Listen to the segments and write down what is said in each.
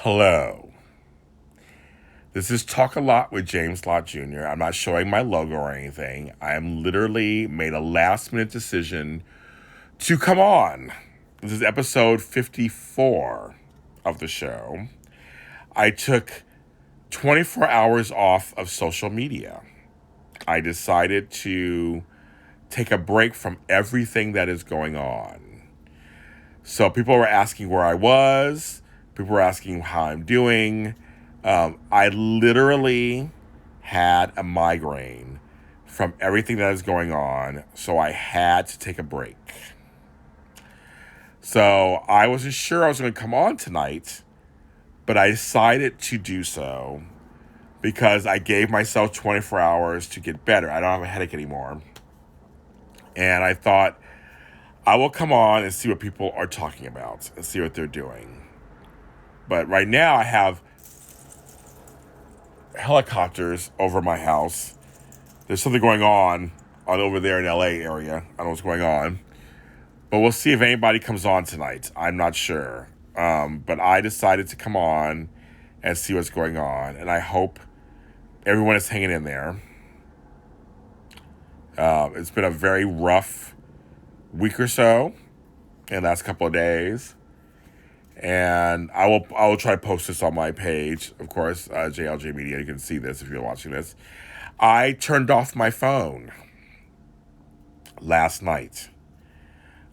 Hello. This is Talk A Lott with James Lott Jr. I'm not showing my logo or anything. I am literally made a last minute decision to come on. This is episode 54 of the show. I took 24 hours off of social media. I decided to take a break from everything that is going on. So people were asking where I was. People were asking how I'm doing. I literally had a migraine from everything that is going on, so I had to take a break. So I wasn't sure I was going to come on tonight, but I decided to do so because I gave myself 24 hours to get better. I don't have a headache anymore. And I thought I will come on and see what people are talking about and see what they're doing. But right now I have helicopters over my house. There's something going on over there in LA area. I don't know what's going on. But we'll see if anybody comes on tonight. I'm not sure. But I decided to come on and see what's going on. And I hope everyone is hanging in there. It's been a very rough week or so in the last couple of days. And I will try to post this on my page, of course, JLJ Media. You can see this if you're watching this. I turned off my phone last night.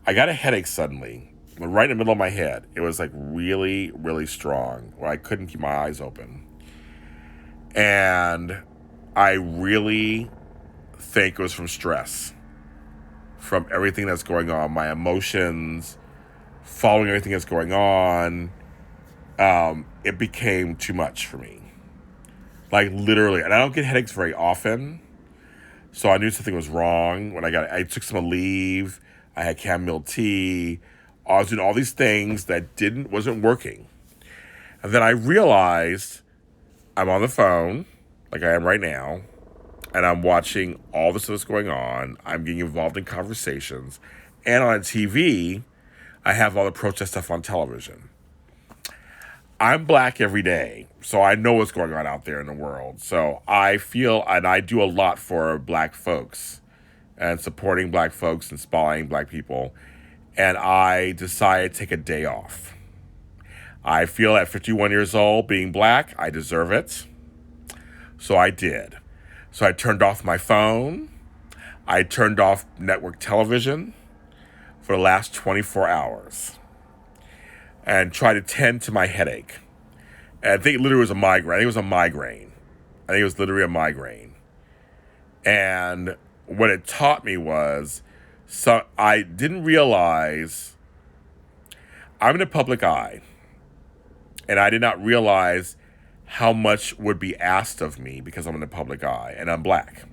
I got a headache suddenly, right in the middle of my head. It was like really, really strong, where I couldn't keep my eyes open. And I really think it was from stress, from everything that's going on, my emotions, following everything that's going on. It became too much for me. Like literally, and I don't get headaches very often, so I knew something was wrong when I took some leave. I had chamomile tea. I was doing all these things that wasn't working. And then I realized I'm on the phone, like I am right now, and I'm watching all the stuff that's going on. I'm getting involved in conversations. And on TV, I have all the protest stuff on television. I'm black every day, so I know what's going on out there in the world. So I feel, and I do a lot for black folks and supporting black folks, inspiring black people. And I decided to take a day off. I feel at 51 years old, being black, I deserve it. So I did. So I turned off my phone. I turned off network television for the last 24 hours and tried to tend to my headache. And I think it literally was a migraine. I think it was a migraine. I think it was literally a migraine. And what it taught me was, so I didn't realize I'm in the public eye, and I did not realize how much would be asked of me because I'm in the public eye and I'm black.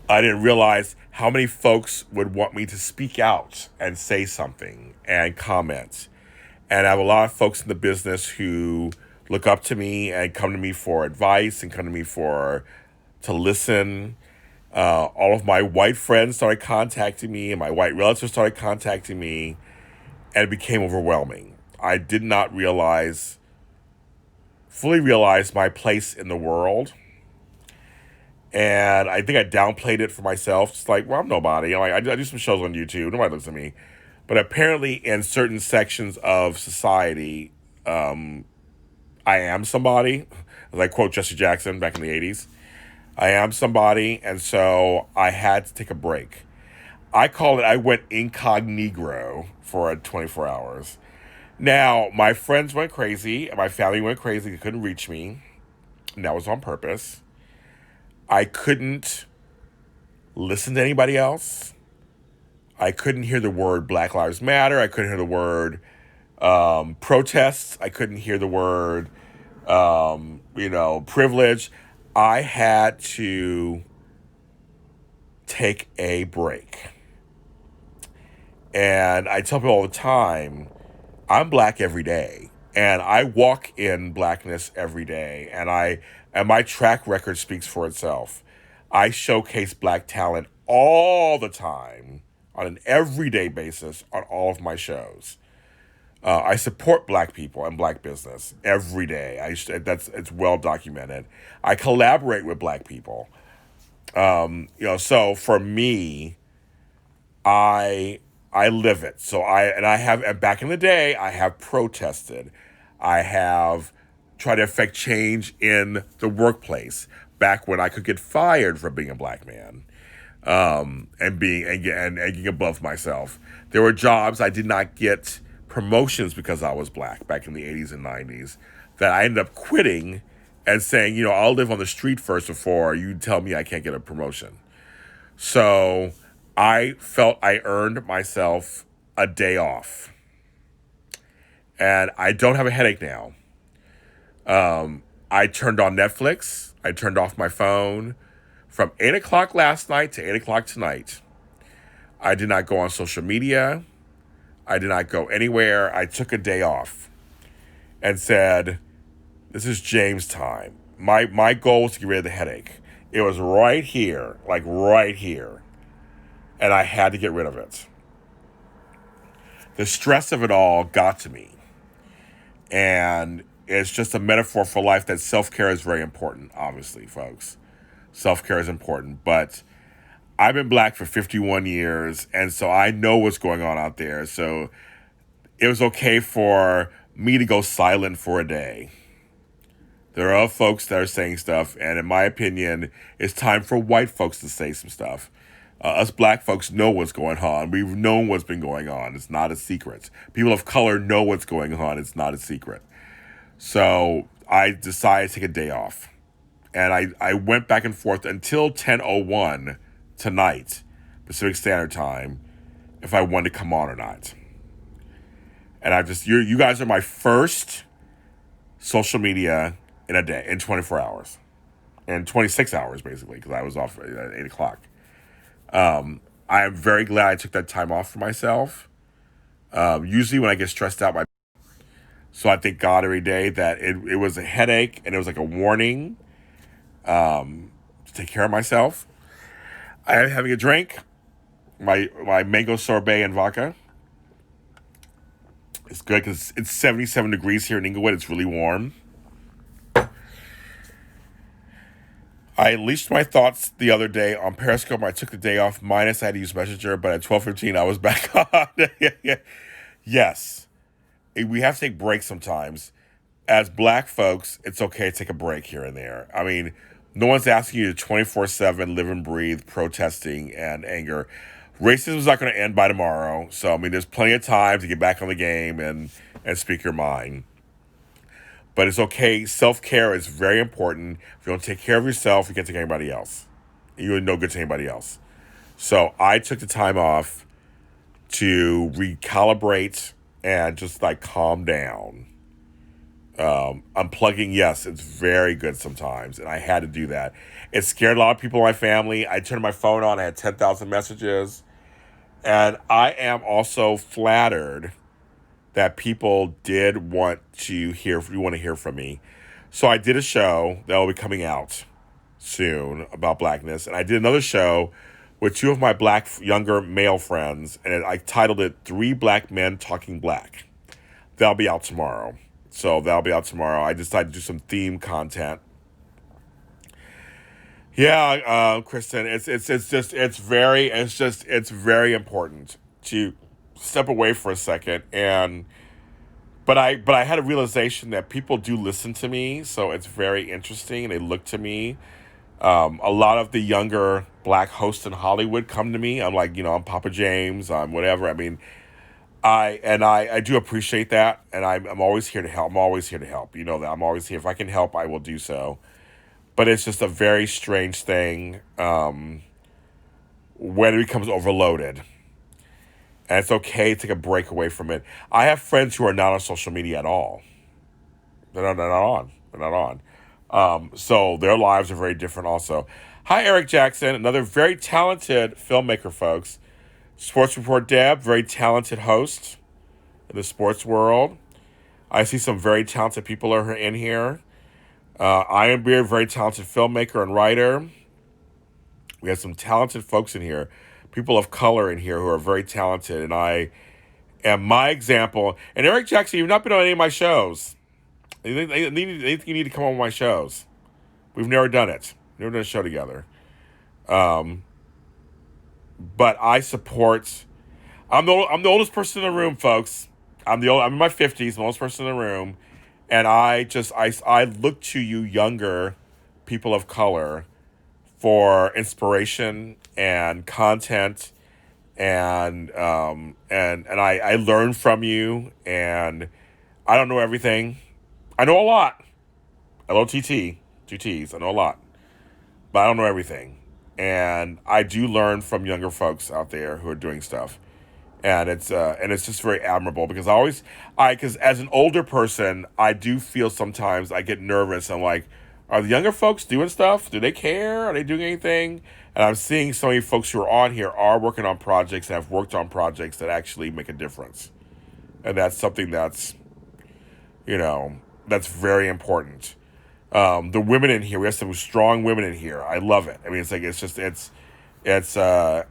I didn't realize how many folks would want me to speak out and say something and comment. And I have a lot of folks in the business who look up to me and come to me for advice and come to me to listen. All of my white friends started contacting me, and my white relatives started contacting me, and it became overwhelming. I did not fully realize my place in the world. And I think I downplayed it for myself. Just like, well, I'm nobody. I do some shows on YouTube. Nobody looks at me. But apparently in certain sections of society, I am somebody. As I quote Jesse Jackson back in the 80s. I am somebody, and so I had to take a break. I went incognito for 24 hours. Now, my friends went crazy, and my family went crazy. They couldn't reach me, and that was on purpose. I couldn't listen to anybody else. I couldn't hear the word Black Lives Matter. I couldn't hear the word protests. I couldn't hear the word, privilege. I had to take a break. And I tell people all the time, I'm black every day. And I walk in blackness every day. And my track record speaks for itself. I showcase black talent all the time on an everyday basis on all of my shows. I support black people and black business every day. It's well documented. I collaborate with black people. So for me, I I live it. And back in the day, I have protested. I have tried to affect change in the workplace back when I could get fired for being a black man, and getting above myself. There were jobs I did not get promotions because I was black back in the 80s and 90s that I ended up quitting and saying, I'll live on the street first before you tell me I can't get a promotion. So I felt I earned myself a day off. And I don't have a headache now. I turned on Netflix. I turned off my phone from 8 o'clock last night to 8 o'clock tonight. I did not go on social media. I did not go anywhere. I took a day off and said, this is James time. My goal was to get rid of the headache. It was right here, like right here. And I had to get rid of it. The stress of it all got to me. And it's just a metaphor for life that self-care is very important, obviously, folks. Self-care is important. But I've been black for 51 years, and so I know what's going on out there. So it was okay for me to go silent for a day. There are folks that are saying stuff, and in my opinion, it's time for white folks to say some stuff. Us black folks know what's going on. We've known what's been going on. It's not a secret. People of color know what's going on. It's not a secret. So I decided to take a day off. And I went back and forth until 10:01 tonight, Pacific Standard Time, if I wanted to come on or not. And you guys are my first social media in a day, in 24 hours. And 26 hours, basically, because I was off at 8 o'clock. I am very glad I took that time off for myself. Usually when I get stressed out, so I thank God every day that it was a headache and it was like a warning to take care of myself. I am having a drink, my mango sorbet and vodka. It's good because it's 77 degrees here in Inglewood. It's really warm. I unleashed my thoughts the other day on Periscope. I took the day off, minus I had to use Messenger, but at 12:15 I was back on. Yes. We have to take breaks sometimes. As black folks, it's okay to take a break here and there. I mean, no one's asking you to 24/7 live and breathe protesting and anger. Racism is not going to end by tomorrow. So, I mean, there's plenty of time to get back on the game and speak your mind. But it's okay. Self-care is very important. If you don't take care of yourself, you can't take care of anybody else. You're no good to anybody else. So I took the time off to recalibrate and just like calm down. Unplugging, yes, it's very good sometimes. And I had to do that. It scared a lot of people in my family. I turned my phone on. I had 10,000 messages. And I am also flattered that people did want to hear from me. So I did a show that will be coming out soon about blackness. And I did another show with two of my black younger male friends. And I titled it 3 Black Men Talking Black. That'll be out tomorrow. I decided to do some theme content. Yeah, Kristen, it's very important to step away for a second but I had a realization that people do listen to me, so it's very interesting, and they look to me. A lot of the younger black hosts in Hollywood come to me. I'm like, I'm Papa James, I'm whatever. I mean, I do appreciate that, and I'm always here to help. I'm always here to help. You know that I'm always here. If I can help, I will do so. But it's just a very strange thing when it becomes overloaded. And it's okay to take a break away from it. I have friends who are not on social media at all. They're not on. So their lives are very different also. Hi, Eric Jackson, another very talented filmmaker, folks. Sports Report Deb, very talented host in the sports world. I see some very talented people are in here. Iron Beard, very talented filmmaker and writer. We have some talented folks in here. People of color in here who are very talented, and I And my example, and Eric Jackson, you've not been on any of my shows. I think you need to come on my shows. We've never done it. Never done a show together. But I support. I'm the oldest person in the room, folks. I'm in my 50s, the oldest person in the room, and I look to you younger people of color for inspiration and content, and I learn from you, and I don't know everything. I know a lot. LOTT, two T's. I know a lot, but I don't know everything, and I do learn from younger folks out there who are doing stuff. And it's just very admirable because because as an older person, I do feel sometimes I get nervous. I'm like, are the younger folks doing stuff? Do they care? Are they doing anything? And I'm seeing so many folks who are on here are working on projects and have worked on projects that actually make a difference. And that's something that's very important. The women in here, we have some strong women in here. I love it. I mean,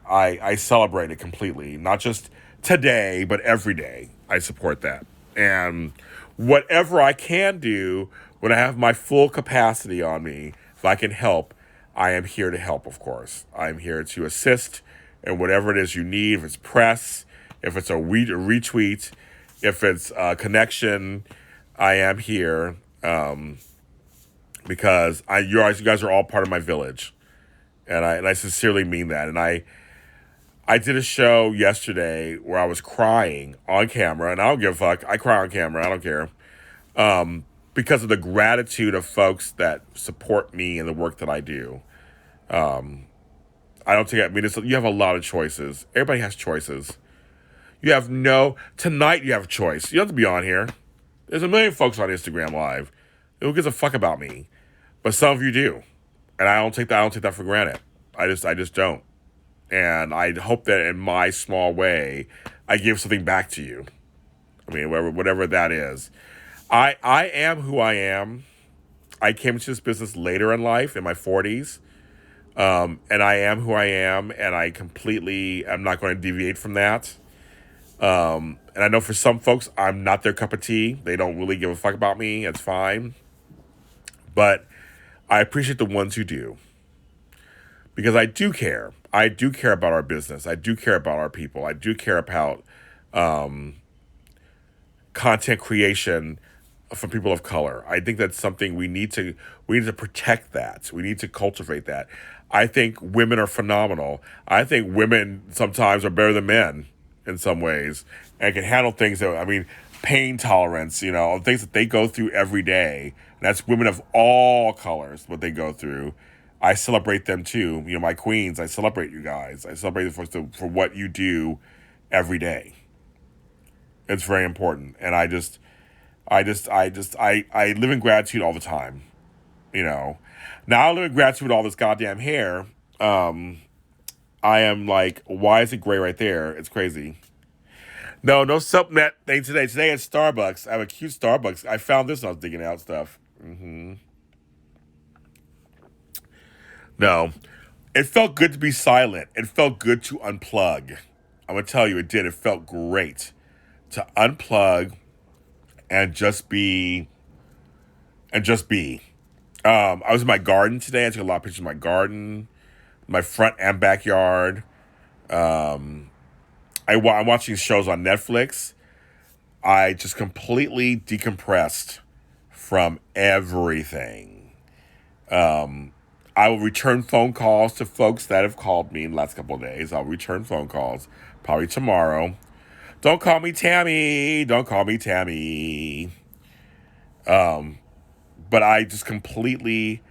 I celebrate it completely. Not just today, but every day. I support that. And whatever I can do when I have my full capacity on me, if I can help, I am here to help, of course. I'm here to assist in whatever it is you need. If it's press, if it's a retweet, if it's a connection, I am here because you guys are all part of my village. And I sincerely mean that. And I did a show yesterday where I was crying on camera, and I don't give a fuck. I cry on camera. I don't care. Because of the gratitude of folks that support me and the work that I do. You have a lot of choices. Everybody has choices. Tonight you have a choice. You don't have to be on here. There's a million folks on Instagram Live. Who gives a fuck about me? But some of you do. And I don't take that for granted. I just don't. And I hope that in my small way, I give something back to you. I mean, whatever that is. I am who I am. I came into this business later in life, in my 40s. And I am who I am, and I completely am not going to deviate from that. And I know for some folks, I'm not their cup of tea. They don't really give a fuck about me. It's fine. But I appreciate the ones who do. Because I do care. I do care about our business. I do care about our people. I do care about content creation from people of color. I think that's something we need to protect that. We need to cultivate that. I think women are phenomenal. I think women sometimes are better than men in some ways and can handle things pain tolerance, things that they go through every day. And that's women of all colors, what they go through. I celebrate them too. My queens, I celebrate you guys. I celebrate you folks for what you do every day. It's very important. And I live in gratitude all the time. Now I live in gratitude with all this goddamn hair. I am like, why is it gray right there? It's crazy. No supplement thing today. Today at Starbucks. I have a cute Starbucks. I found this when I was digging out stuff. No. It felt good to be silent. It felt good to unplug. I'm going to tell you, it did. It felt great to unplug and just be. I was in my garden today. I took a lot of pictures of my garden, my front and backyard. I'm watching shows on Netflix. I just completely decompressed from everything. I will return phone calls to folks that have called me in the last couple of days. I'll return phone calls probably tomorrow. Don't call me Tammy. Don't call me Tammy. But I just completely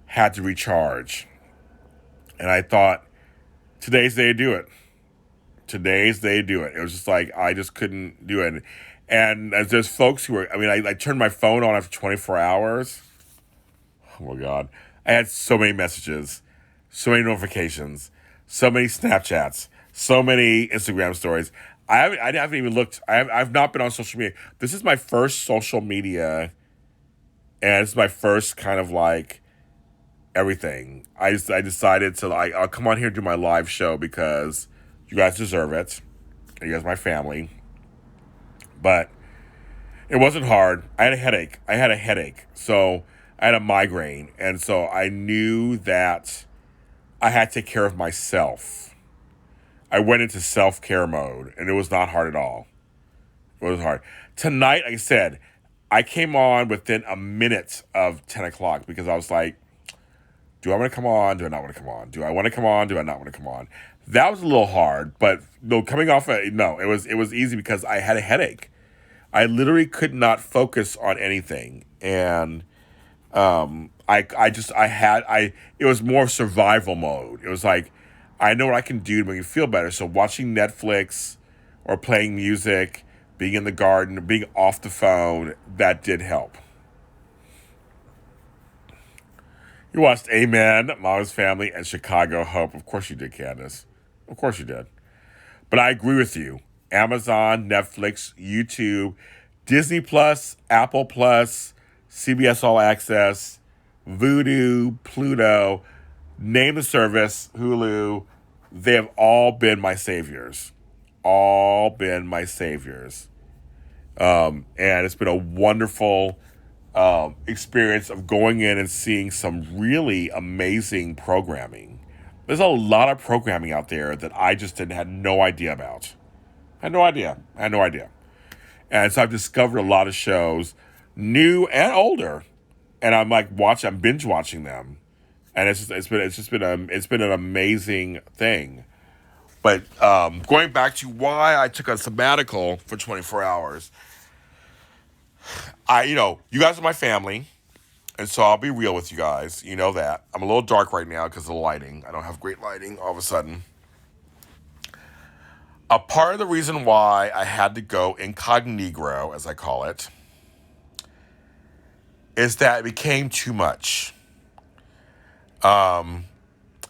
had to recharge. And I thought, today's the day to do it. Today's the day to do it. It was just like, I just couldn't do it. And as there's folks who are, I turned my phone on after 24 hours. Oh my God. I had so many messages, so many notifications, so many Snapchats, so many Instagram stories. I haven't even looked. I've not been on social media. This is my first social media, and it's my first kind of like everything. I decided to I'll come on here and do my live show because you guys deserve it. You guys are my family. But it wasn't hard. I had a headache. So I had a migraine. And so I knew that I had to take care of myself. I went into self-care mode, and it was not hard at all. It was hard. Tonight, like I said, I came on within a minute of 10 o'clock because I was like, do I want to come on? Do I not want to come on? Do I want to come on? Do I not want to come on? That was a little hard, but no, coming off it was easy because I had a headache. I literally could not focus on anything. And it was more survival mode. It was like, I know what I can do to make me feel better. So watching Netflix or playing music, being in the garden, being off the phone, that did help. You watched Amen, Mama's Family, and Chicago Hope. Of course you did, Candace. Of course you did. But I agree with you. Amazon, Netflix, YouTube, Disney Plus, Apple Plus, CBS All Access, Vudu, Pluto, name the service, Hulu. They have all been my saviors. All been my saviors. And it's been a wonderful experience of going in and seeing some really amazing programming. There's a lot of programming out there that I just had no idea about. I had no idea. And so I've discovered a lot of shows, new and older, and I'm binge watching them, and it's been an amazing thing. But going back to why I took a sabbatical for 24 hours, you guys are my family, and so I'll be real with you guys. You know that. I'm a little dark right now because of the lighting. I don't have great lighting all of a sudden. A part of the reason why I had to go incognito, as I call it, is that it became too much. And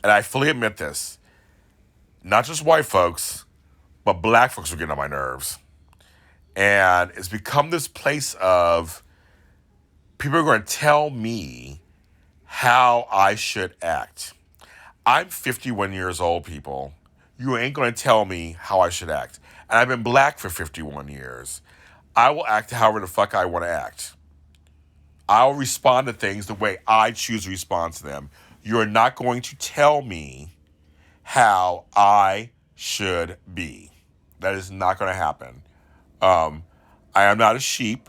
I fully admit this. Not just white folks, but black folks were getting on my nerves. And it's become this place of people are going to tell me how I should act. I'm 51 years old, people. You ain't going to tell me how I should act. And I've been black for 51 years. I will act however the fuck I want to act. I'll respond to things the way I choose to respond to them. You're not going to tell me how I should be. That is not going to happen. I am not a sheep.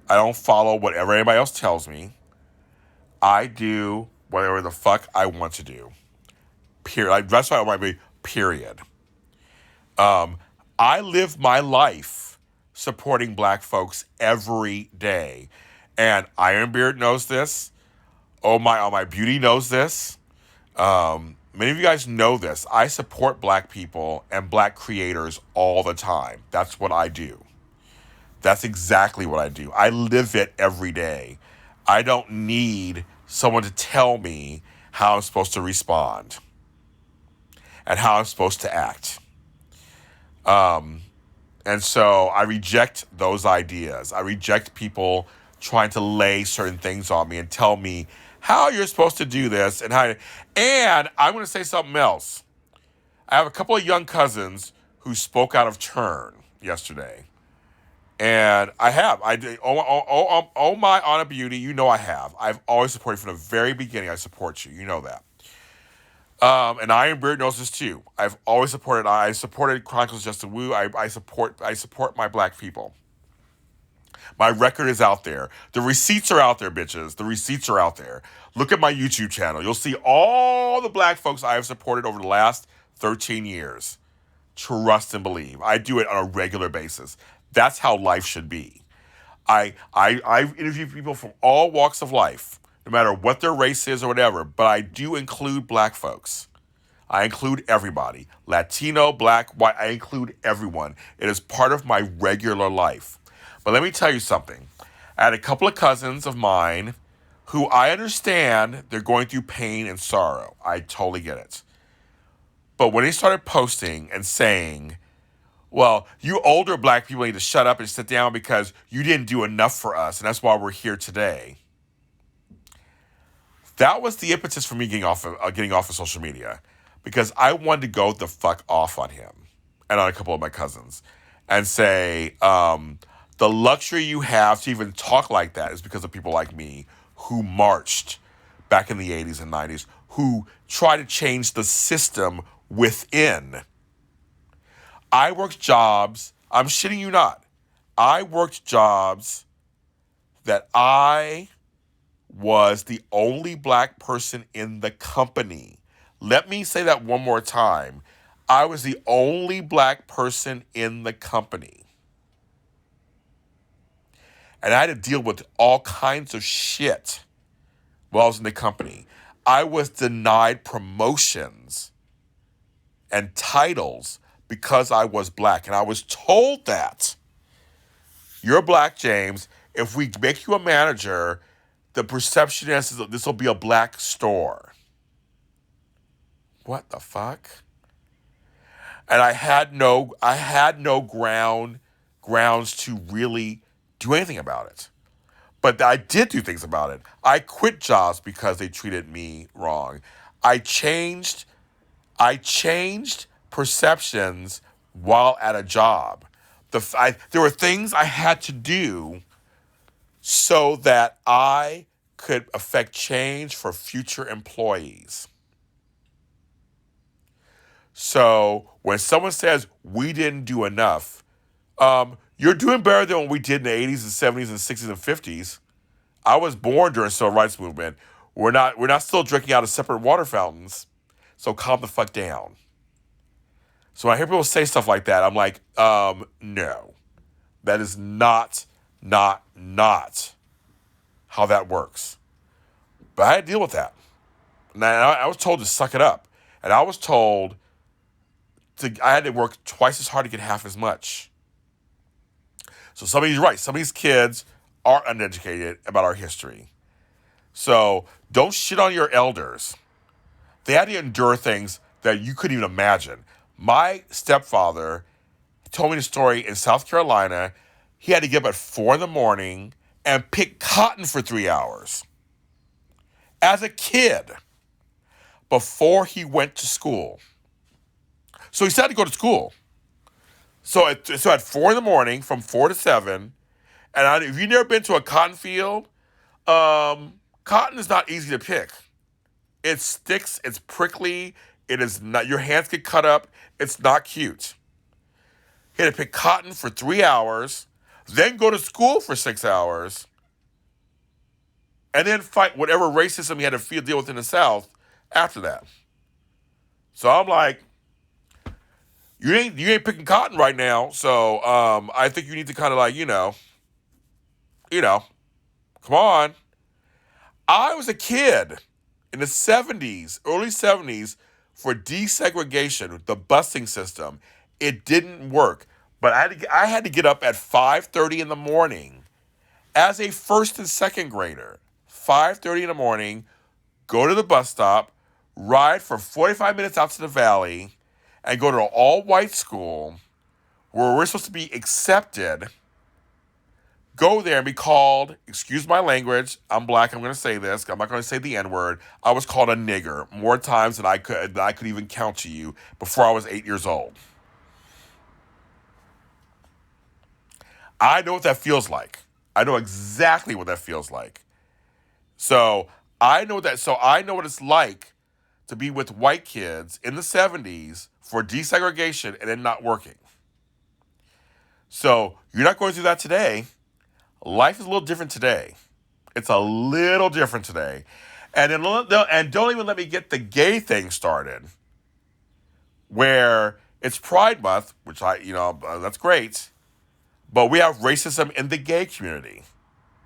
I don't follow whatever anybody else tells me. I do whatever the fuck I want to do. Period. That's why I want to be. Period. I live my life supporting black folks every day. And Ironbeard knows this. Oh my beauty knows this. Many of you guys know this. I support black people and black creators all the time. That's what I do. That's exactly what I do. I live it every day. I don't need someone to tell me how I'm supposed to respond and how I'm supposed to act. And so I reject those ideas. I reject people trying to lay certain things on me and tell me how you're supposed to do this and how. And I'm going to say something else. I have a couple of young cousins who spoke out of turn yesterday. And I have. I did. Oh my Anna Beauty, you know I have. I've always supported you from the very beginning. I support you. You know that. And Ironbeard knows this too. I've always supported. I supported Chronicles Justin Wu. I support my black people. My record is out there. The receipts are out there, bitches. The receipts are out there. Look at my YouTube channel. You'll see all the black folks I have supported over the last 13 years. Trust and believe. I do it on a regular basis. That's how life should be. I interview people from all walks of life, no matter what their race is or whatever, but I do include black folks. I include everybody. Latino, black, white, I include everyone. It is part of my regular life. But let me tell you something. I had a couple of cousins of mine who I understand they're going through pain and sorrow. I totally get it. But when they started posting and saying, well, you older black people need to shut up and sit down because you didn't do enough for us, and that's why we're here today. That was the impetus for me getting off of social media, because I wanted to go the fuck off on him and on a couple of my cousins and say, The luxury you have to even talk like that is because of people like me who marched back in the 80s and 90s, who tried to change the system within. I worked jobs, I'm shitting you not. I worked jobs that I was the only black person in the company. Let me say that one more time. I was the only black person in the company. And I had to deal with all kinds of shit while I was in the company. I was denied promotions and titles because I was black. And I was told that. You're black, James. If we make you a manager, the perception is that this will be a black store. What the fuck? And I had no grounds to really do anything about it. But I did do things about it. I quit jobs because they treated me wrong. I changed perceptions while at a job. There were things I had to do so that I could affect change for future employees. So when someone says we didn't do enough, you're doing better than what we did in the 80s and 70s and 60s and 50s. I was born during the civil rights movement. We're not still drinking out of separate water fountains. So calm the fuck down. So when I hear people say stuff like that, I'm like, no. That is not how that works. But I had to deal with that. And I was told to suck it up. And I was told I had to work twice as hard to get half as much. So somebody's right. Some of these kids are uneducated about our history. So don't shit on your elders. They had to endure things that you couldn't even imagine. My stepfather told me the story in South Carolina. He had to get up at 4 a.m. and pick cotton for 3 hours as a kid before he went to school. So he started to go to school. So at 4 a.m. from 4 to 7, and if you've never been to a cotton field, cotton is not easy to pick. It sticks, it's prickly, it is not, your hands get cut up, it's not cute. He had to pick cotton for 3 hours, then go to school for 6 hours, and then fight whatever racism he had to deal with in the South after that. So I'm like, you ain't picking cotton right now, so I think you need to kind of like, come on. I was a kid in the 70s, early 70s, for desegregation, the busing system. It didn't work. But I had to get up at 5:30 in the morning as a first and second grader. 5:30 in the morning, go to the bus stop, ride for 45 minutes out to the valley, and go to an all-white school where we're supposed to be accepted. Go there and be called, excuse my language, I'm black, I'm going to say this, I'm not going to say the N-word. I was called a nigger more times than I could even count to you before I was 8 years old. I know what that feels like. I know exactly what that feels like. So I know what it's like to be with white kids in the 70s for desegregation and it not working. So you're not going through that today. Life is a little different today. It's a little different today. And don't even let me get the gay thing started, where it's Pride Month, which that's great, but we have racism in the gay community.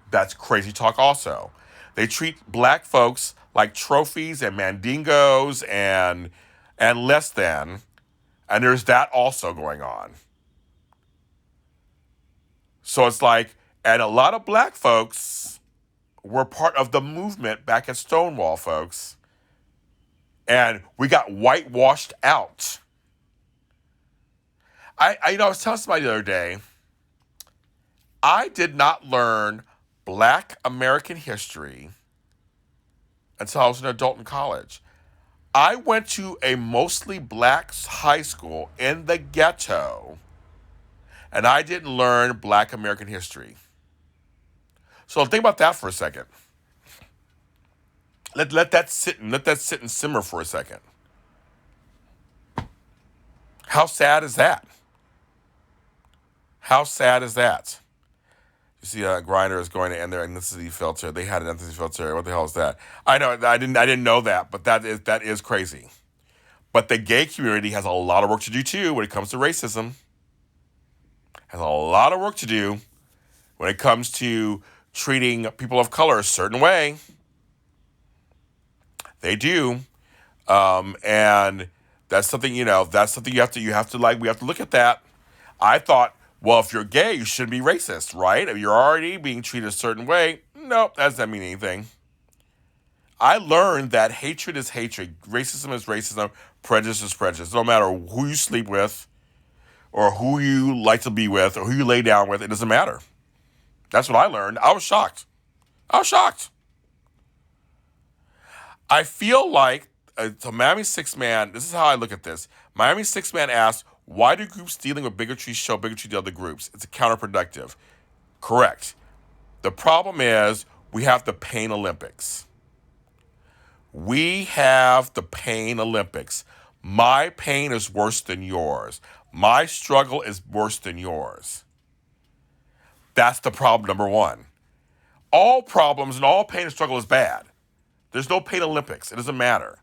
That's crazy talk also. They treat black folks like trophies and mandingos and less than, and there's that also going on. So it's like, and a lot of black folks were part of the movement back at Stonewall, folks. And we got whitewashed out. I was telling somebody the other day, I did not learn Black American history until I was an adult in college. I went to a mostly black high school in the ghetto, and I didn't learn Black American history. So think about that for a second. Let that sit and simmer for a second. How sad is that? How sad is that? You see, Grindr is going to end their ethnicity filter. They had an ethnicity filter. What the hell is that? I know I didn't know that, but that is crazy. But the gay community has a lot of work to do too when it comes to racism. Has a lot of work to do when it comes to treating people of color a certain way. They do. And that's something, that's something we have to look at that. I thought, well, if you're gay, you shouldn't be racist, right? If you're already being treated a certain way, nope, that doesn't mean anything. I learned that hatred is hatred, racism is racism, prejudice is prejudice. No matter who you sleep with, or who you like to be with, or who you lay down with, it doesn't matter. That's what I learned. I was shocked. I feel like the Miami Six Man, this is how I look at this. Miami Six Man asked, why do groups dealing with bigotry show bigotry to other groups? It's counterproductive. Correct. The problem is we have the Pain Olympics. We have the Pain Olympics. My pain is worse than yours. My struggle is worse than yours. That's the problem, number one. All problems and all pain and struggle is bad. There's no Pain Olympics. It doesn't matter.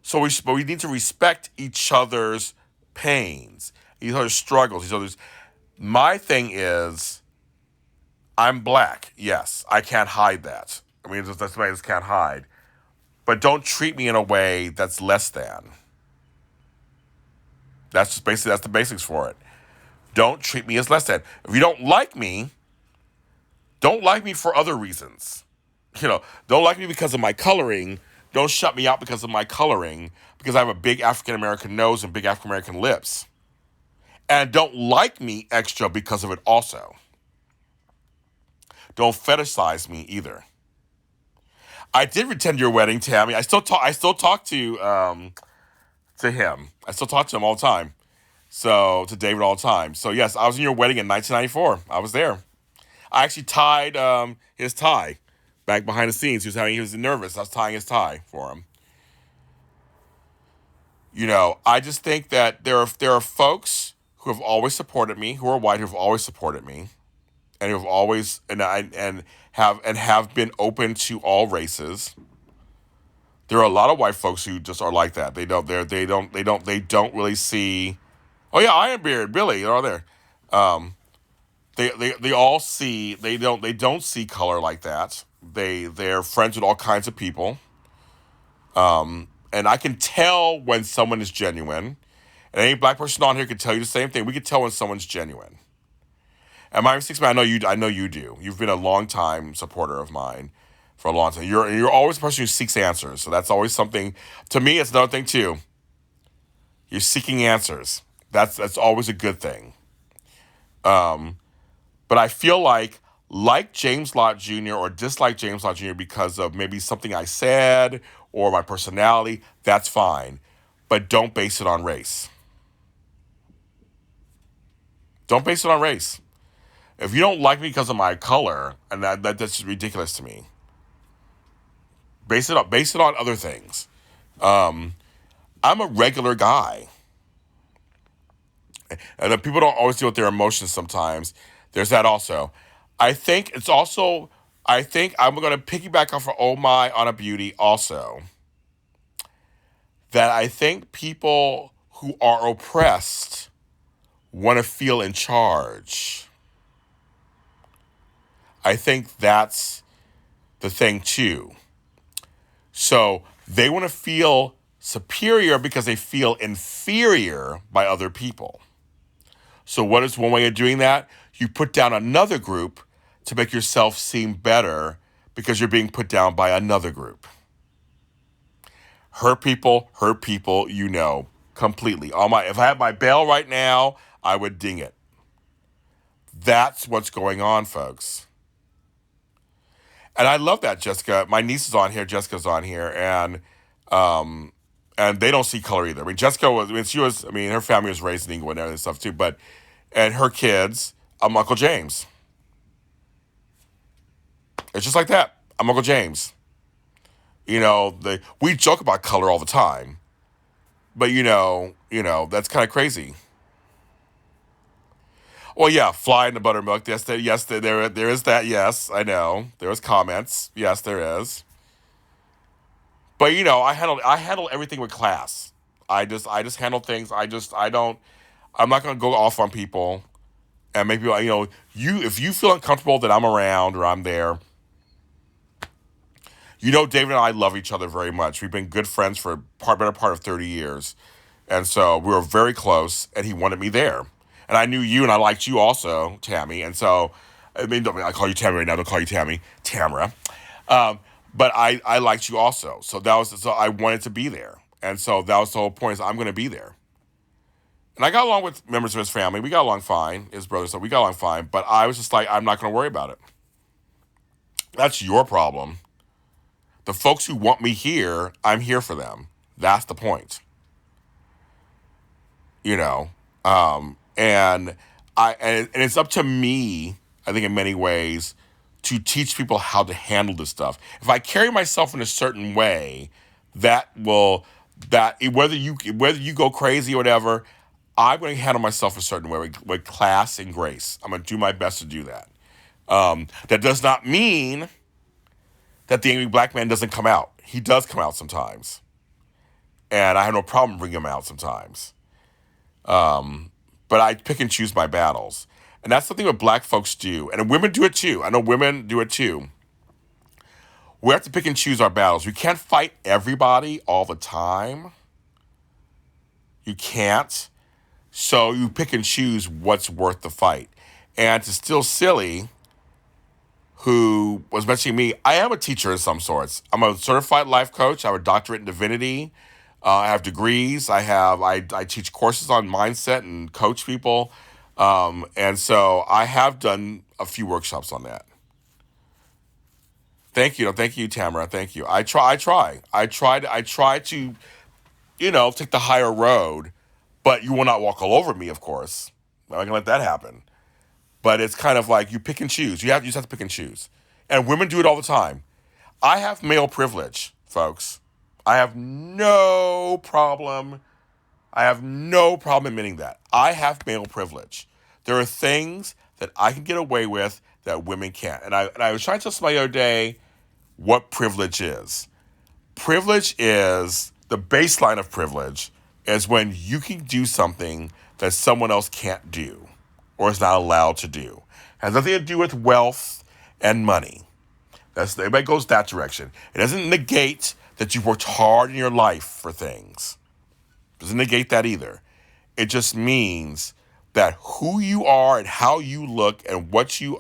So we need to respect each other's pains, each other's struggles, My thing is, I'm Black. Yes, I can't hide that. I mean, that's something I just can't hide. But don't treat me in a way that's less than. That's the basics for it. Don't treat me as less than. If you don't like me for other reasons. Don't like me because of my coloring. Don't shut me out because of my coloring, because I have a big African American nose and big African American lips. And don't like me extra because of it also. Don't fetishize me either. I did attend your wedding, Tammy. I still talk to him. I still talk to him all the time. So, to David all the time. So, yes, I was in your wedding in 1994. I was there. I actually tied his tie back behind the scenes. He was nervous. I was tying his tie for him. I just think that there are folks who have always supported me, who are white, who have always supported me, and who have always and have been open to all races. There are a lot of white folks who just are like that. They don't really see. Oh yeah, Iron Beard, Billy, they're all there. They all see. They don't see color like that. They're friends with all kinds of people. And I can tell when someone is genuine. And any Black person on here can tell you the same thing. We can tell when someone's genuine. And Miami Six Man, I know you do. You've been a long time supporter of mine for a long time. You're always a person who seeks answers. So that's always something. To me, it's another thing too. You're seeking answers. That's always a good thing. But I feel like James Lott Jr. or dislike James Lott Jr. because of maybe something I said or my personality, that's fine. But don't base it on race. Don't base it on race. If you don't like me because of my color, and that's just ridiculous to me. Base it on other things. I'm a regular guy. And people don't always deal with their emotions sometimes. There's that also. I think I'm going to piggyback off of Oh My on a Beauty also. That I think people who are oppressed want to feel in charge. I think that's the thing too. So they want to feel superior because they feel inferior by other people. So what is one way of doing that? You put down another group to make yourself seem better because you're being put down by another group. Hurt people, completely. If I had my bell right now, I would ding it. That's what's going on, folks. And I love that, Jessica. My niece is on here, Jessica's on here, and they don't see color either. I mean, Jessica her family was raised in England and stuff too, but and her kids, I'm Uncle James. It's just like that. I'm Uncle James. We joke about color all the time, but that's kind of crazy. Well, yeah, fly in the buttermilk. There is that. Yes, I know. There is comments. Yes, there is. But I handle everything with class. I just handle things. I don't. I'm not gonna go off on people and make people. If you feel uncomfortable that I'm around or I'm there, David and I love each other very much. We've been good friends for better part of 30 years. And so we were very close, and he wanted me there. And I knew you, and I liked you also, Tammy. And so, I call you Tammy right now. Don't call you Tammy, Tamara. But I liked you also. So I wanted to be there. And so that was the whole point, is I'm going to be there. And I got along with members of his family. We got along fine, his brother, so we got along fine. But I was just like, I'm not going to worry about it. That's your problem. The folks who want me here, I'm here for them. That's the point. You know, and it's up to me, I think, in many ways, to teach people how to handle this stuff. If I carry myself in a certain way, whether you go crazy or whatever, I'm going to handle myself a certain way with class and grace. I'm going to do my best to do that. That does not mean that the angry black man doesn't come out. He does come out sometimes, and I have no problem bringing him out sometimes. But I pick and choose my battles. And that's something that black folks do. And women do it too. I know women do it too. We have to pick and choose our battles. We can't fight everybody all the time. You can't. So you pick and choose what's worth the fight. And to Still Silly, who was mentioning me, I am a teacher of some sorts. I'm a certified life coach. I have a doctorate in divinity. I have degrees. I teach courses on mindset and coach people. And so I have done a few workshops on that. Thank you. Thank you, Tamara. Thank you. I try to, take the higher road, but you will not walk all over me, of course. I'm not going to let that happen. But it's kind of like you pick and choose. You just have to pick and choose. And women do it all the time. I have male privilege, folks. I have no problem admitting that. I have male privilege. There are things that I can get away with that women can't. And I was trying to tell somebody the other day what privilege is. Privilege is, the baseline of privilege is when you can do something that someone else can't do or is not allowed to do. It has nothing to do with wealth and money. Everybody goes that direction. It doesn't negate that you've worked hard in your life for things. It doesn't negate that either. It just means that who you are and how you look and what you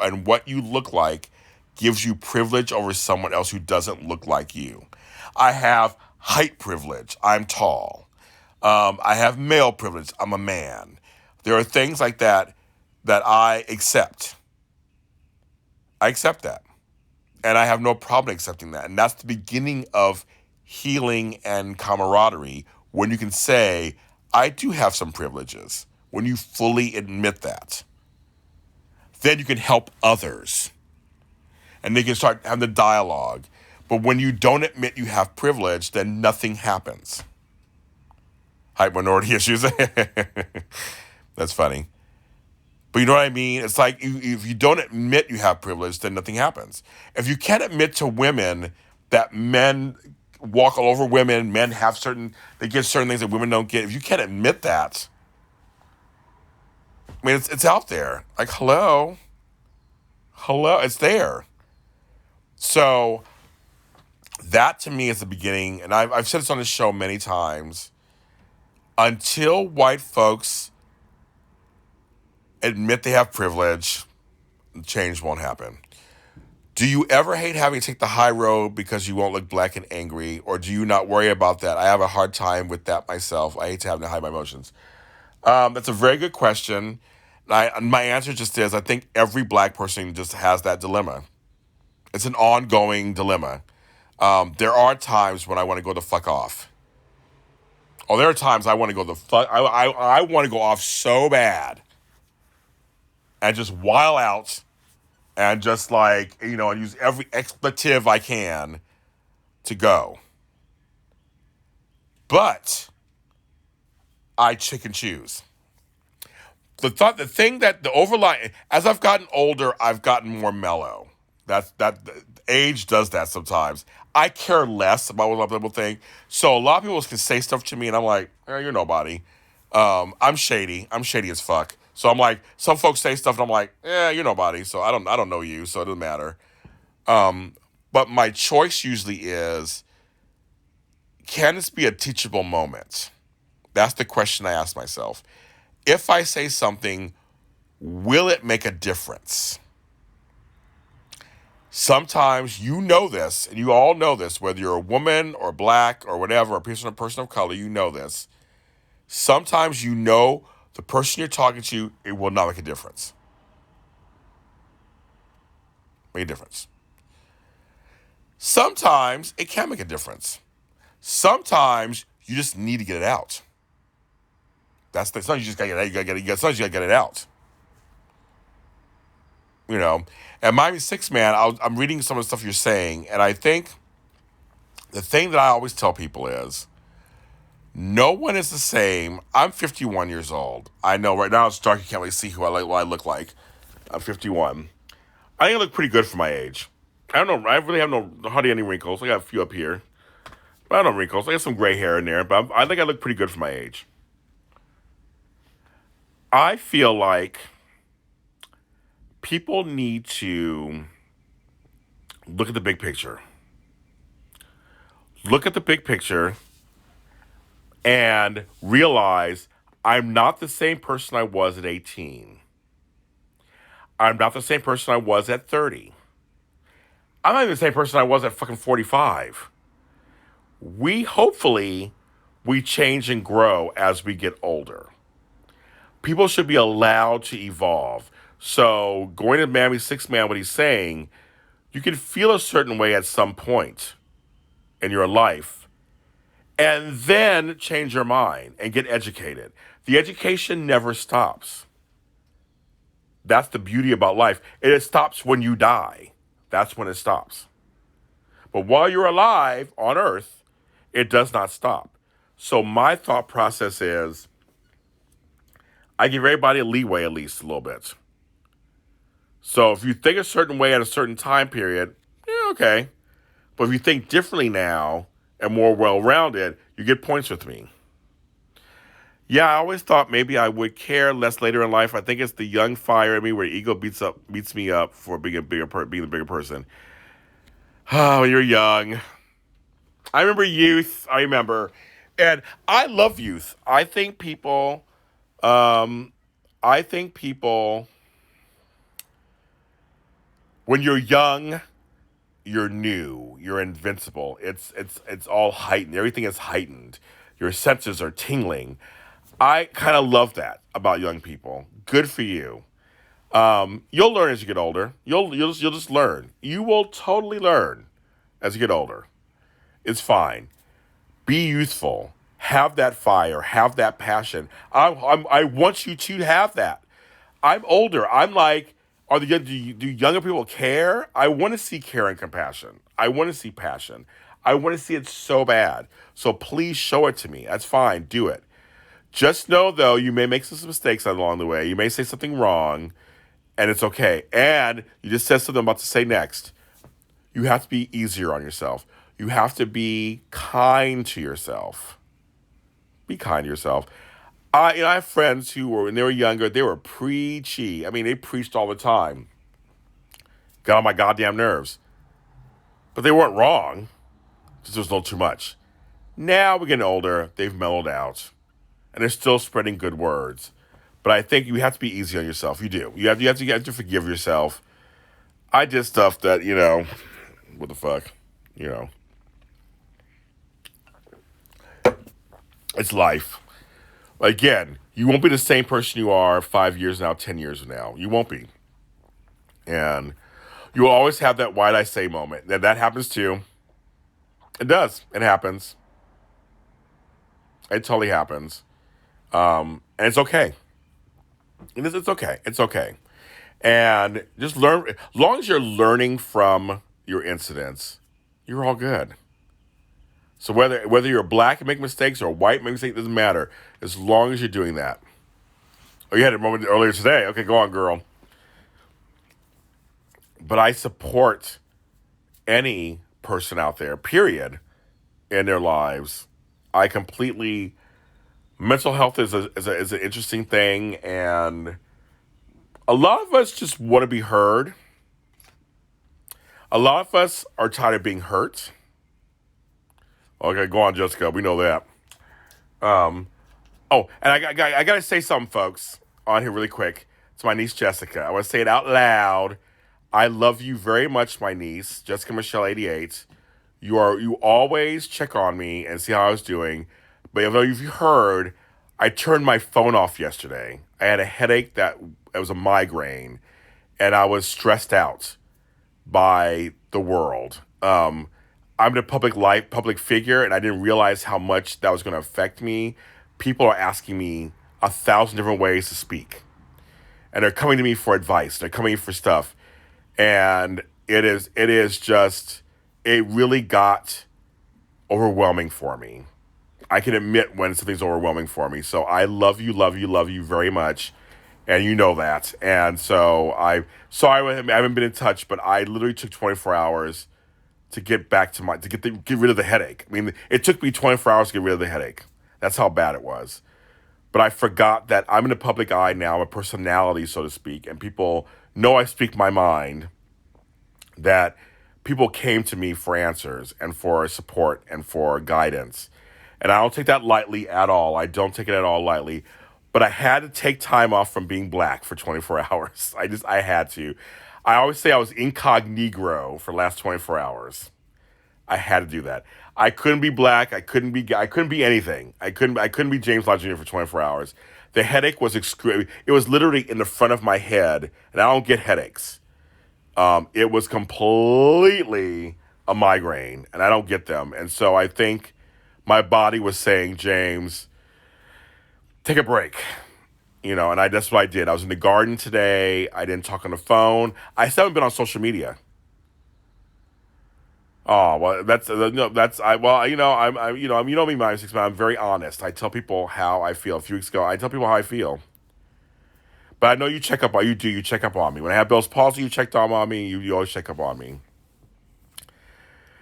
look like gives you privilege over someone else who doesn't look like you. I have height privilege. I'm tall. I have male privilege. I'm a man. There are things like that I accept. I accept that. And I have no problem accepting that. And that's the beginning of healing and camaraderie, when you can say, I do have some privileges. When you fully admit that, then you can help others. And they can start having the dialogue. But when you don't admit you have privilege, then nothing happens. Hype minority issues. That's funny. But you know what I mean? It's like if you don't admit you have privilege, then nothing happens. If you can't admit to women that men walk all over women, they get certain things that women don't get. If you can't admit that, I mean, it's out there. Like, hello, it's there. So that to me is the beginning, and I've said this on this show many times. Until white folks admit they have privilege, change won't happen. Do you ever hate having to take the high road because you won't look black and angry, or do you not worry about that? I have a hard time with that myself. I hate to have to hide my emotions. That's a very good question. My answer just is, I think every black person just has that dilemma. It's an ongoing dilemma. There are times when I want to go the fuck off. Oh, there are times I want to go the fuck. I want to go off so bad. and just while out and just like, and use every expletive I can to go. But I chicken choose. The thing that the overlying, as I've gotten older, I've gotten more mellow. That age does that sometimes. I care less about what other people think. So a lot of people can say stuff to me, and I'm like, you're nobody. I'm shady. I'm shady as fuck. So I'm like, some folks say stuff, and I'm like, you're nobody. So I don't know you, so it doesn't matter. But my choice usually is, can this be a teachable moment? That's the question I ask myself. If I say something, will it make a difference? Sometimes you know this, and you all know this, whether you're a woman or black or whatever, a person of color, you know this. Sometimes you know the person you're talking to, it will not make a difference. Make a difference. Sometimes it can make a difference. Sometimes you just need to get it out. Sometimes you just gotta get it out. Sometimes you gotta get it out. And Miami 6 man, I'm reading some of the stuff you're saying, and I think the thing that I always tell people is, no one is the same. I'm 51 years old. I know right now it's dark. You can't really see what I look like. I'm 51. I think I look pretty good for my age. I don't know. I really have hardly any wrinkles. I got a few up here, but I don't have wrinkles. I got some gray hair in there, but I think I look pretty good for my age. I feel like people need to look at the big picture. Look at the big picture and realize I'm not the same person I was at 18. I'm not the same person I was at 30. I'm not even the same person I was at fucking 45. Hopefully, we change and grow as we get older. People should be allowed to evolve. So going to Miami 6 man, what he's saying, you can feel a certain way at some point in your life and then change your mind and get educated. The education never stops. That's the beauty about life. It stops when you die. That's when it stops. But while you're alive on earth, it does not stop. So my thought process is, I give everybody a leeway at least a little bit. So if you think a certain way at a certain time period, okay. But if you think differently now and more well-rounded, you get points with me. Yeah, I always thought maybe I would care less later in life. I think it's the young fire in me where ego beats me up for being being the bigger person. Oh, you're young. I remember youth. I remember. And I love youth. I think people, when you're young, you're new, you're invincible. It's all heightened. Everything is heightened. Your senses are tingling. I kind of love that about young people. Good for you. You'll learn as you get older. You'll just learn. You will totally learn as you get older. It's fine. Be youthful. Have that fire. Have that passion. I want you to have that. I'm older. I'm like, do younger people care? I want to see care and compassion. I want to see passion. I want to see it so bad. So please show it to me. That's fine. Do it. Just know, though, you may make some mistakes along the way. You may say something wrong, and it's okay. And you just said something I'm about to say next. You have to be easier on yourself. You have to be kind to yourself. Be kind to yourself. I have friends who were, when they were younger, they were preachy. I mean, they preached all the time. Got on my goddamn nerves. But they weren't wrong. Just there was a little too much. Now we're getting older. They've mellowed out. And they're still spreading good words. But I think you have to be easy on yourself. You do. You have to forgive yourself. I did stuff that, what the fuck? It's life. Again, you won't be the same person you are 5 years now, 10 years from now. You won't be. And you will always have that why'd I say moment. That happens too. It does. It happens. It totally happens. And it's okay. It's okay. It's okay. And just learn, as long as you're learning from your incidents, you're all good. So whether you're black and make mistakes or white and make mistakes, doesn't matter. As long as you're doing that. Oh, you had a moment earlier today. Okay, go on, girl. But I support any person out there, period, in their lives. I completely mental health is an interesting thing, and a lot of us just want to be heard. A lot of us are tired of being hurt. Okay, go on, Jessica. We know that. Um, oh, and I got to say something, folks, on here really quick to my niece Jessica. I want to say it out loud. I love you very much, my niece, Jessica Michelle 88. You always check on me and see how I was doing. But if you heard, I turned my phone off yesterday. I had a headache that it was a migraine, and I was stressed out by the world. I'm a public figure, and I didn't realize how much that was going to affect me. People are asking me 1,000 different ways to speak, and they're coming to me for advice. They're coming for stuff, and it is just it really got overwhelming for me. I can admit when something's overwhelming for me. So I love you, love you, love you very much. And you know that. And so I sorry I haven't been in touch, but I literally took 24 hours to get back to get rid of the headache. I mean, it took me 24 hours to get rid of the headache. That's how bad it was. But I forgot that I'm in the public eye now, I'm a personality, so to speak, and people know I speak my mind, that people came to me for answers and for support and for guidance. And I don't take that lightly at all. I don't take it at all lightly. But I had to take time off from being black for 24 hours. I had to. I always say I was incognito for the last 24 hours. I had to do that. I couldn't be black. I couldn't be anything. I couldn't be James Lott Jr. for 24 hours. The headache was excruciating. It was literally in the front of my head, and I don't get headaches. It was completely a migraine, and I don't get them. And so I think my body was saying, James, take a break. And that's what I did. I was in the garden today. I didn't talk on the phone. I still haven't been on social media. Oh well, that's no, that's I well, me, my 6 man. I'm very honest. I tell people how I feel. A few weeks ago, I tell people how I feel. But I know you check up on you check up on me. When I have Bell's palsy, you checked on me. You always check up on me.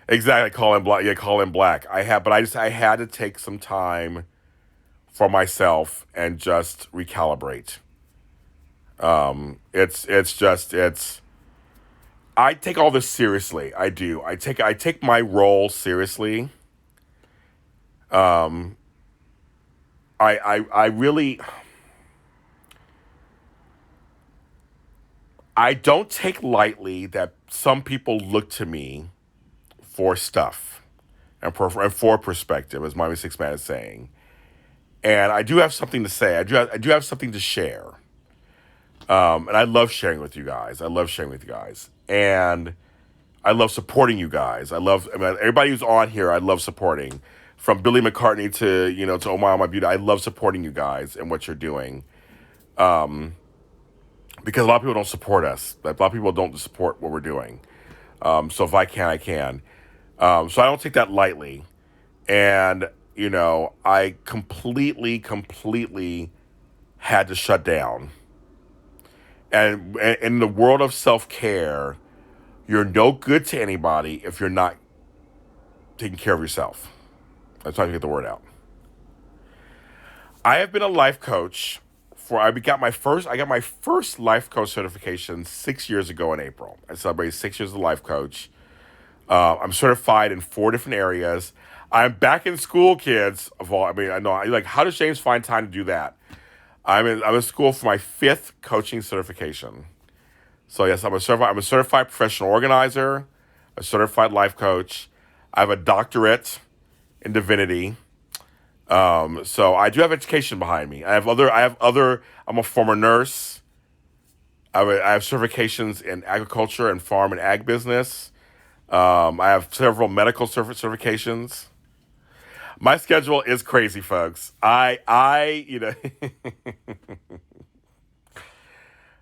Exactly, call in black. Yeah, call in black. I had to take some time for myself and just recalibrate. It's. I take all this seriously. I do. I take my role seriously. Um, I really I don't take lightly that some people look to me for stuff and for perspective, as Miami Six Man is saying. And I do have something to say. I do have something to share. And I love sharing with you guys. I love sharing with you guys. And I love supporting you guys. Everybody who's on here, I love supporting. From Billy McCartney to Oh My Beauty. I love supporting you guys and what you're doing. Because a lot of people don't support us. A lot of people don't support what we're doing. So if I can, I can. So I don't take that lightly. And, I completely had to shut down. And in the world of self-care, you're no good to anybody if you're not taking care of yourself. That's how you get the word out. I have been a life coach I got my first life coach certification 6 years ago in April. I celebrated 6 years as a life coach. I'm certified in 4 different areas. I'm back in school, kids. I know. How does James find time to do that? I'm in school for my 5th coaching certification. So yes, I'm a certified professional organizer, a certified life coach. I have a doctorate in divinity. So I do have education behind me. I'm a former nurse. I have certifications in agriculture and farm and ag business. I have several medical certifications. My schedule is crazy, folks.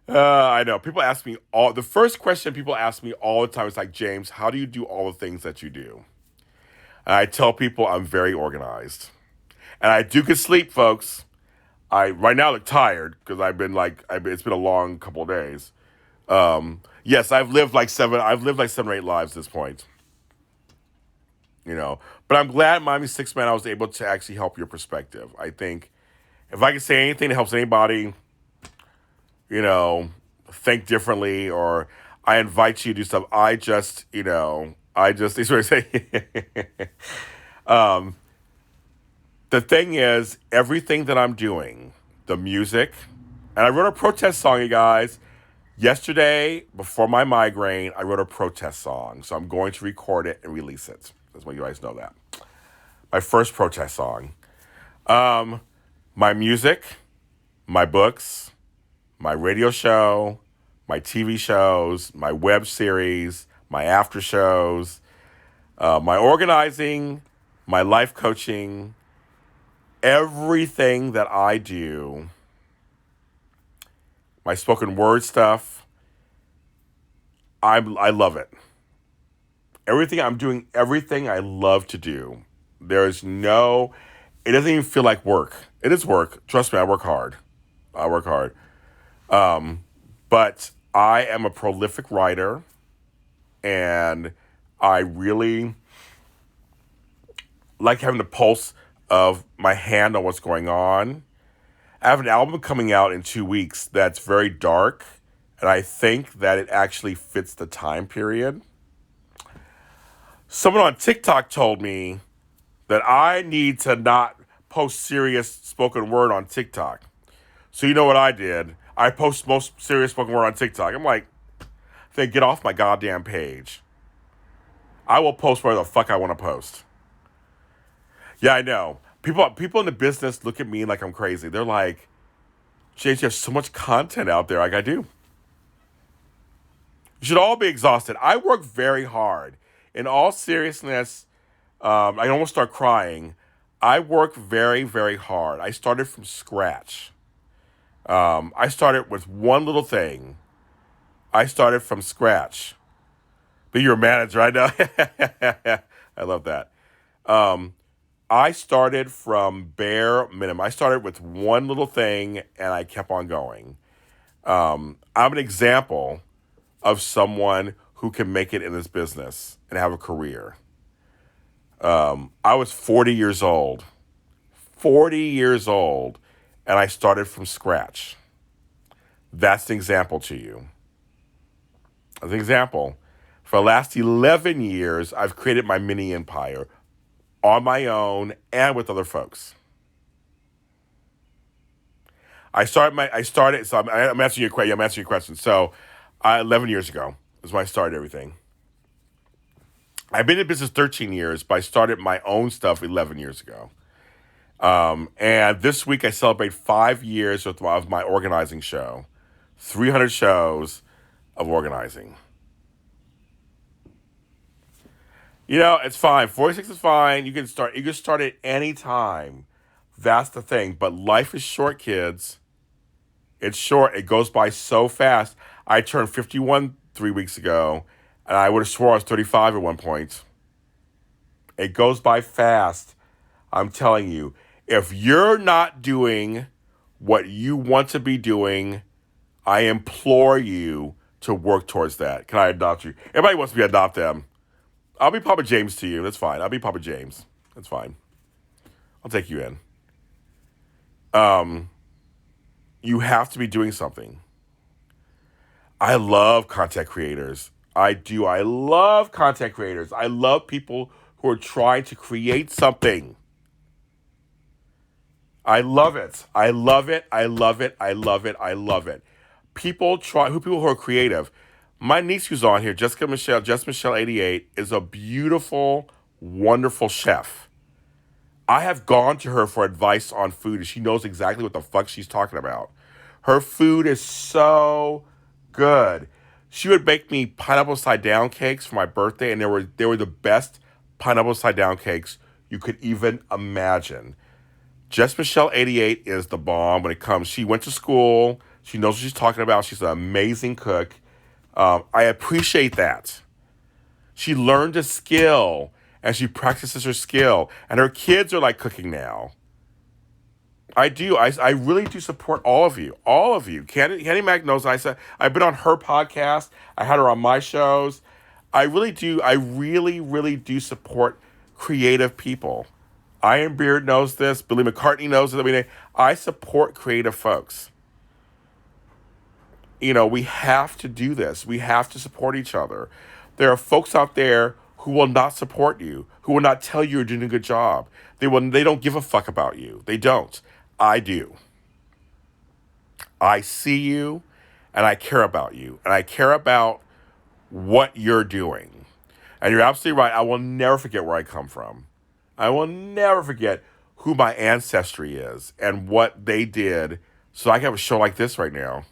I know. People ask me all. The first question people ask me all the time is like, James, how do you do all the things that you do? And I tell people I'm very organized, and I do get sleep, folks. I right now look tired because it's been a long couple of days. Yes, I've lived like 7 or 8 lives at this point. You know, but I'm glad Miami Six Man I was able to actually help your perspective. I think if I can say anything that helps anybody, you know, think differently, or I invite you to do stuff. I just it's what I say. um, the thing is, everything that I'm doing, the music, and I wrote a protest song, you guys. Yesterday, before my migraine, I wrote a protest song. So I'm going to record it and release it. That's why you guys know that. My first protest song. Um, my music, my books, my radio show, my TV shows, my web series, my after shows, my organizing, my life coaching, everything that I do, my spoken word stuff, I love it. Everything I'm doing, everything I love to do. It doesn't even feel like work. It is work. Trust me, I work hard. I work hard. But I am a prolific writer, and I really like having the pulse of my hand on what's going on. I have an album coming out in 2 weeks that's very dark, and I think that it actually fits the time period. Someone on TikTok told me that I need to not post serious spoken word on TikTok. So you know what I did? I post most serious spoken word on TikTok. I'm like, then get off my goddamn page. I will post whatever the fuck I want to post. Yeah, I know. People in the business look at me like I'm crazy. They're like, James, you have so much content out there. Like I do. You should all be exhausted. I work very hard. In all seriousness, I almost start crying. I work very, very hard. I started from scratch. I started with one little thing. I started from scratch. Be your manager, I know. I love that. I started from bare minimum. I started with one little thing and I kept on going. I'm an example of someone who can make it in this business and have a career. I was 40 years old. 40 years old, and I started from scratch. That's an example to you. As an example, for the last 11 years, I've created my mini empire on my own and with other folks. So I'm answering your question. I'm answering your question. So, 11 years ago is when I started everything. I've been in business 13 years, but I started my own stuff 11 years ago. And this week I celebrate 5 years of my organizing show. 300 shows of organizing. You know, it's fine. 46 is fine. You can start at any time. That's the thing. But life is short, kids. It's short. It goes by so fast. I turned 51 3 weeks ago, and I would have swore I was 35 at one point. It goes by fast. I'm telling you. If you're not doing what you want to be doing, I implore you to work towards that. Can I adopt you? Everybody wants me to adopt them. I'll be Papa James to you. That's fine. I'll be Papa James. That's fine. I'll take you in. You have to be doing something. I love content creators. I do. I love content creators. I love people who are trying to create something. I love it. I love it. I love it. I love it. I love it. People who are creative. My niece who's on here, Jess Michelle 88, is a beautiful, wonderful chef. I have gone to her for advice on food, and she knows exactly what the fuck she's talking about. Her food is so good. She would bake me pineapple side down cakes for my birthday, and they were the best pineapple side down cakes you could even imagine. Jess Michelle 88 is the bomb when it comes. She went to school She knows what she's talking about. She's an amazing cook. I appreciate that. She learned a skill and she practices her skill. And her kids are like cooking now. I do. I really do support all of you. All of you. Candy Mac knows I said I've been on her podcast. I had her on my shows. I really do. I really, really do support creative people. Iron Beard knows this. Billy McCartney knows this. I mean, I support creative folks. We have to do this. We have to support each other. There are folks out there who will not support you, who will not tell you you're doing a good job. They don't give a fuck about you. They don't. I do. I see you and I care about you. And I care about what you're doing. And you're absolutely right. I will never forget where I come from. I will never forget who my ancestry is and what they did so I can have a show like this right now.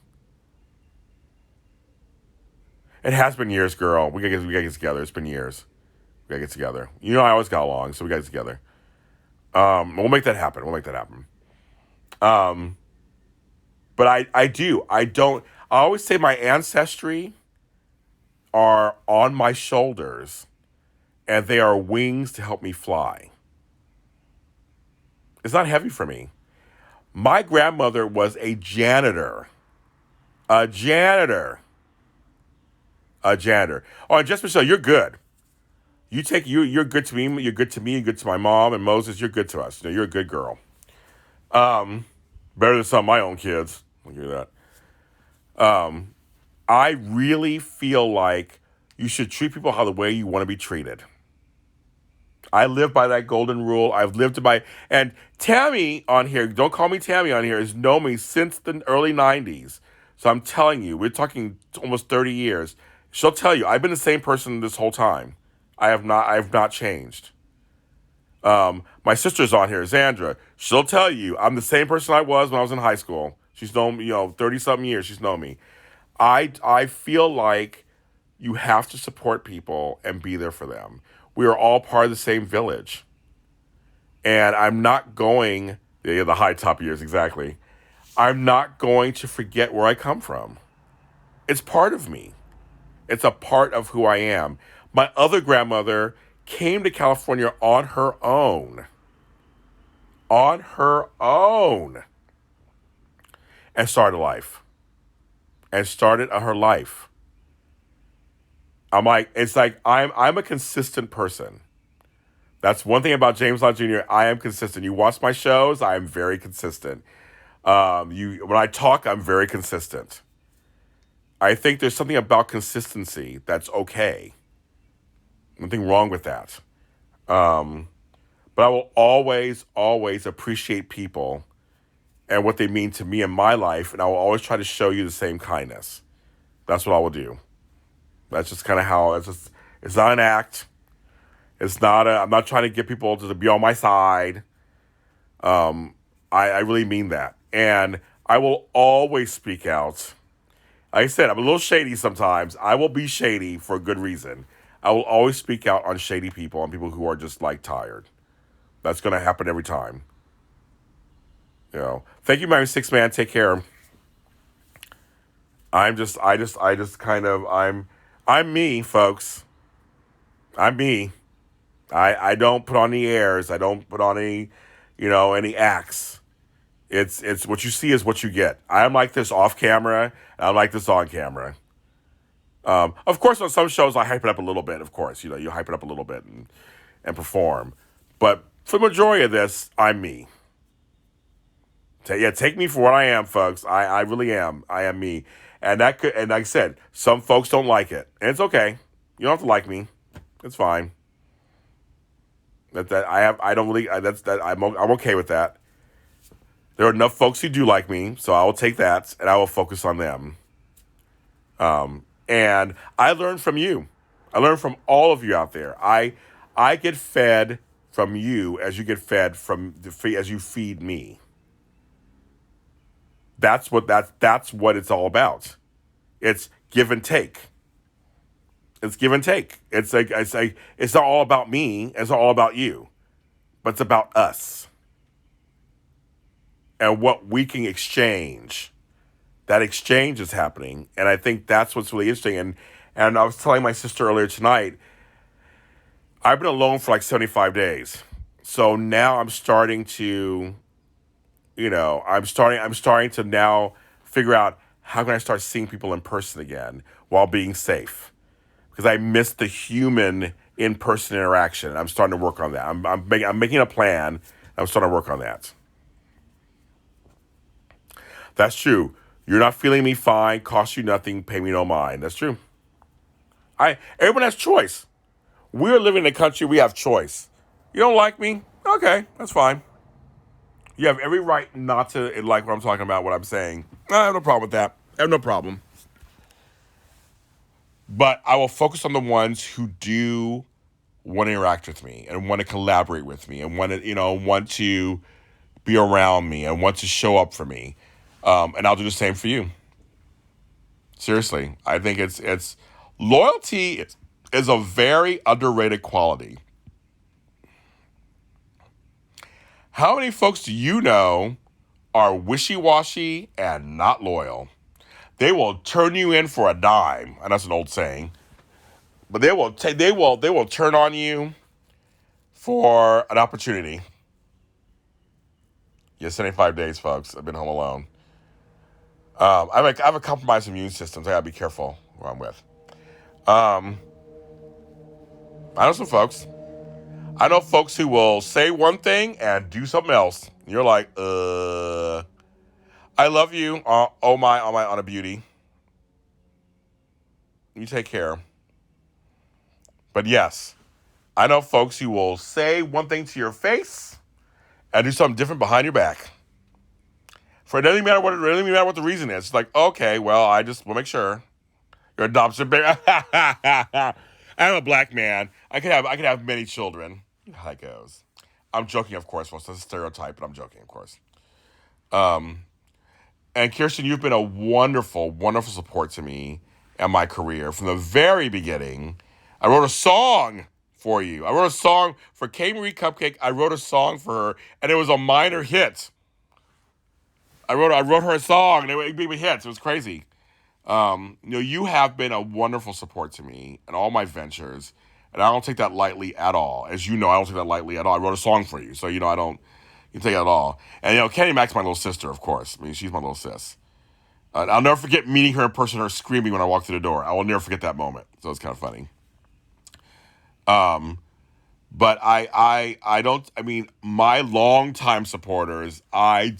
It has been years, girl. We gotta get together. It's been years. We gotta get together. I always got along, so we gotta get together. We'll make that happen. But I do. I always say my ancestry are on my shoulders, and they are wings to help me fly. It's not heavy for me. My grandmother was a janitor. A janitor. Oh, and just Michelle, you're good. You're good to me. You're good to me. You're good to my mom and Moses. You're good to us. You're a good girl. Better than some of my own kids. I'll give you that. I really feel like you should treat people the way you want to be treated. I live by that golden rule. I've lived by, and Tammy on here, don't call me Tammy on here, has known me since the early 90s. So I'm telling you, we're talking almost 30 years. She'll tell you, I've been the same person this whole time. I have not changed. My sister's on here, Xandra. She'll tell you, I'm the same person I was when I was in high school. She's known me, 30-something years, she's known me. I feel like you have to support people and be there for them. We are all part of the same village. And I'm not going, the high top years, exactly. I'm not going to forget where I come from. It's part of me. It's a part of who I am. My other grandmother came to California on her own. On her own. And started life. And started her life. I'm a consistent person. That's one thing about James Lott Jr. I am consistent. You watch my shows, I am very consistent. When I talk, I'm very consistent. I think there's something about consistency that's okay. Nothing wrong with that. But I will always, always appreciate people and what they mean to me in my life, and I will always try to show you the same kindness. That's what I will do. That's just kind of how, it's not an act. I'm not trying to get people to be on my side. I really mean that. And I will always speak out. Like I said, I'm a little shady sometimes. I will be shady for a good reason. I will always speak out on shady people, on people who are just like tired. That's going to happen every time. Thank you, my six man. Take care. I'm me, folks. I'm me. I don't put on the airs. I don't put on any acts. It's what you see is what you get. I'm like this off camera, and I'm like this on camera. Of course, on some shows I hype it up a little bit. Of course, you hype it up a little bit and perform. But for the majority of this, I'm me. Take me for what I am, folks. I really am. I am me. And like I said, some folks don't like it, and it's okay. You don't have to like me. It's fine. I'm okay with that. There are enough folks who do like me, so I will take that and I will focus on them. And I learn from you. I learn from all of you out there. I get fed from you as you get fed as you feed me. That's what it's all about. It's give and take. It's give and take. It's not all about me. It's not all about you, but it's about us and what we can exchange That exchange is happening. And I think that's what's really interesting. And I was telling my sister earlier tonight, I've been alone for like 75 days. So now I'm starting to, I'm starting to now figure out how can I start seeing people in person again while being safe. Because I miss the human in-person interaction. I'm starting to work on that. I'm making a plan. I'm starting to work on that. That's true. You're not feeling me fine. Cost you nothing. Pay me no mind. That's true. Everyone has choice. We're living in a country. We have choice. You don't like me? Okay, that's fine. You have every right not to like what I'm talking about, what I'm saying. I have no problem with that. I have no problem. But I will focus on the ones who do want to interact with me and want to collaborate with me and want to be around me and want to show up for me. And I'll do the same for you. Seriously, I think it's loyalty is a very underrated quality. How many folks do you know are wishy-washy and not loyal? They will turn you in for a dime, and that's an old saying. But they will turn on you for an opportunity. Yeah, 75 days, folks. I've been home alone. I have a compromised immune system, so I gotta be careful who I'm with. Um, I know some folks. I know folks who will say one thing and do something else. You're like, I love you. On a beauty. You take care. But yes, I know folks who will say one thing to your face and do something different behind your back. For it doesn't matter what the reason is. It's like, okay, well, I just will make sure. Your adoption baby. I'm a black man. I could have many children. You know how it goes. I'm joking, of course. Well, it's a stereotype, but I'm joking, of course. Um, and Kirsten, you've been a wonderful, wonderful support to me and my career from the very beginning. I wrote a song for you. I wrote a song for K. Marie Cupcake. I wrote a song for her, and it was a minor hit. I wrote her a song, and it gave me hits. It was crazy. You have been a wonderful support to me and all my ventures, and I don't take that lightly at all. As you know, I don't take that lightly at all. I wrote a song for you, so I don't. You take it at all. And Kenny Mac's my little sister, of course. I mean, she's my little sis. I'll never forget meeting her in person, her screaming when I walked through the door. I will never forget that moment. So it's kind of funny. But I don't. I mean, my longtime supporters. I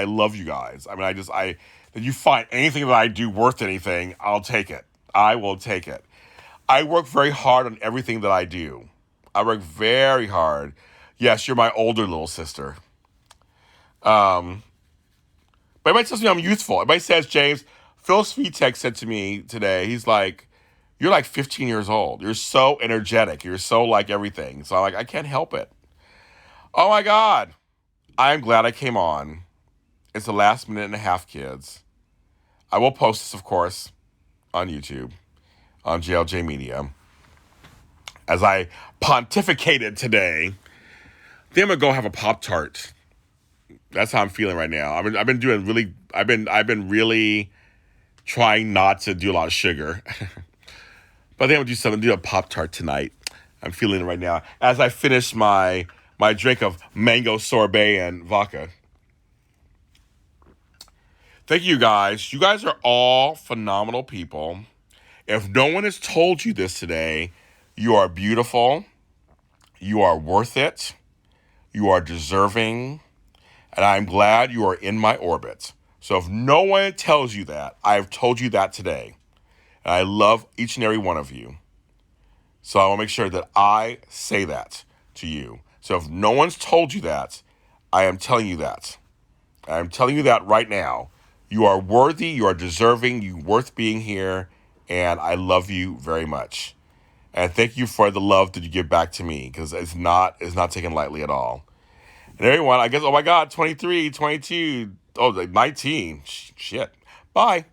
love you guys. I mean, if you find anything that I do worth anything, I'll take it. I will take it. I work very hard on everything that I do. I work very hard. Yes, you're my older little sister. Um, but everybody tells me I'm youthful. Everybody says, James, Phil Svitek said to me today, he's like, you're like 15 years old. You're so energetic. You're so like everything. So I'm like, I can't help it. Oh my God. I'm glad I came on. It's the last minute and a half, kids. I will post this, of course, on YouTube, on JLJ Media. As I pontificated today, then I'm gonna go have a Pop-Tart. That's how I'm feeling right now. I've been really trying not to do a lot of sugar. But I think I'm gonna do a Pop-Tart tonight. I'm feeling it right now. As I finish my drink of mango sorbet and vodka. Thank you guys. You guys are all phenomenal people. If no one has told you this today, you are beautiful. You are worth it. You are deserving. And I'm glad you are in my orbit. So if no one tells you that, I've told you that today. And I love each and every one of you. So I want to make sure that I say that to you. So if no one's told you that, I am telling you that. I'm telling you that right now. You are worthy, you are deserving, you're worth being here, and I love you very much. And thank you for the love that you give back to me, because it's not taken lightly at all. And everyone, I guess, oh my God, 23, 22, 19. Shit. Bye.